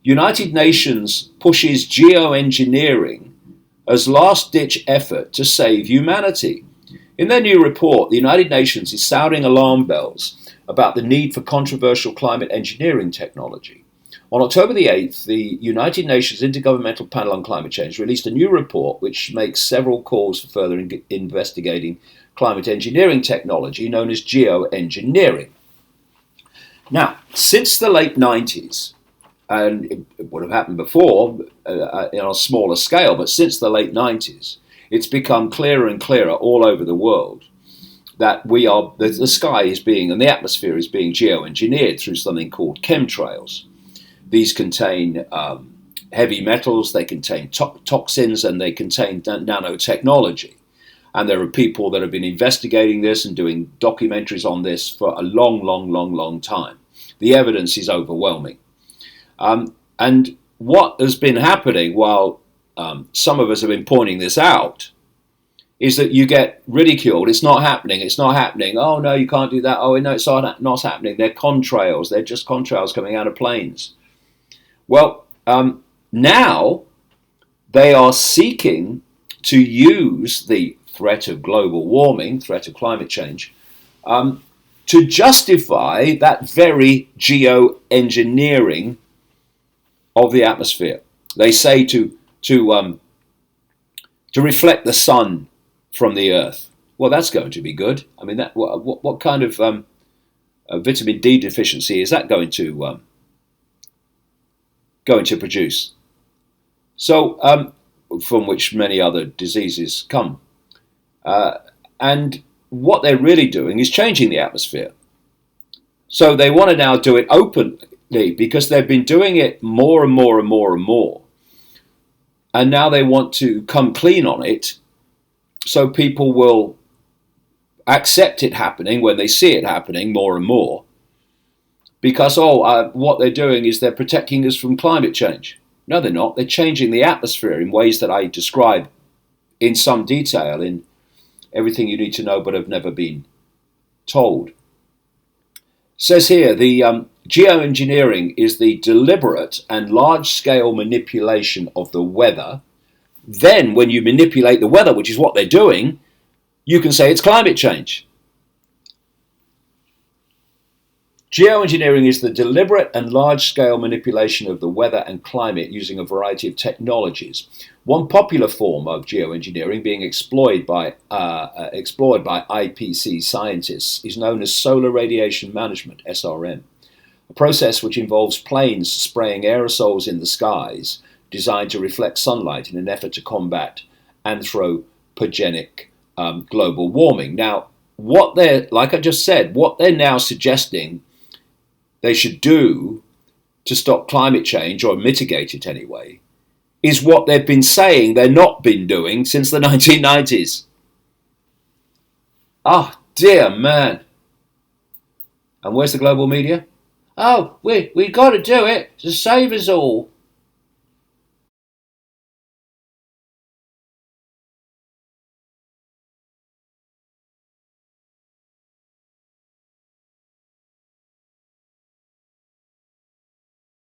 United Nations pushes geoengineering as last-ditch effort to save humanity. In their new report, the United Nations is sounding alarm bells about the need for controversial climate engineering technology. On October the 8th, the United Nations Intergovernmental Panel on Climate Change released a new report which makes several calls for further investigating climate engineering technology known as geoengineering. Now, since the late 90s, and it would have happened before on a smaller scale, but since the late 90s, it's become clearer and clearer all over the world that the sky is being, and the atmosphere is being geoengineered through something called chemtrails. These contain heavy metals, they contain toxins, and they contain nanotechnology. And there are people that have been investigating this and doing documentaries on this for a long time. The evidence is overwhelming. And what has been happening while some of us have been pointing this out is that you get ridiculed. It's not happening. It's not happening. Oh, no, you can't do that. Oh, no, it's not happening. They're contrails. They're just contrails coming out of planes. Well, now they are seeking to use the threat of global warming, threat of climate change, to justify that very geoengineering of the atmosphere. They say to reflect the sun from the earth. Well, that's going to be good. I mean, what kind of vitamin D deficiency is that going to produce? So, from which many other diseases come. And what they're really doing is changing the atmosphere. So they want to now do it openly because they've been doing it more and more. And now they want to come clean on it so people will accept it happening when they see it happening more and more. Because, what they're doing is they're protecting us from climate change. No, they're not. They're changing the atmosphere in ways that I describe in some detail in Everything You Need to Know But Have Never Been Told. It says here, the geoengineering is the deliberate and large-scale manipulation of the weather. Then, when you manipulate the weather, which is what they're doing, you can say it's climate change. Geoengineering is the deliberate and large-scale manipulation of the weather and climate using a variety of technologies. One popular form of geoengineering being explored by IPC scientists is known as solar radiation management, SRM, a process which involves planes spraying aerosols in the skies designed to reflect sunlight in an effort to combat anthropogenic global warming. Now, like I just said, what they're now suggesting they should do to stop climate change, or mitigate it anyway, is what they've been saying they're not been doing since the 1990s. Oh, dear man. And where's the global media? Oh, we got to do it to save us all.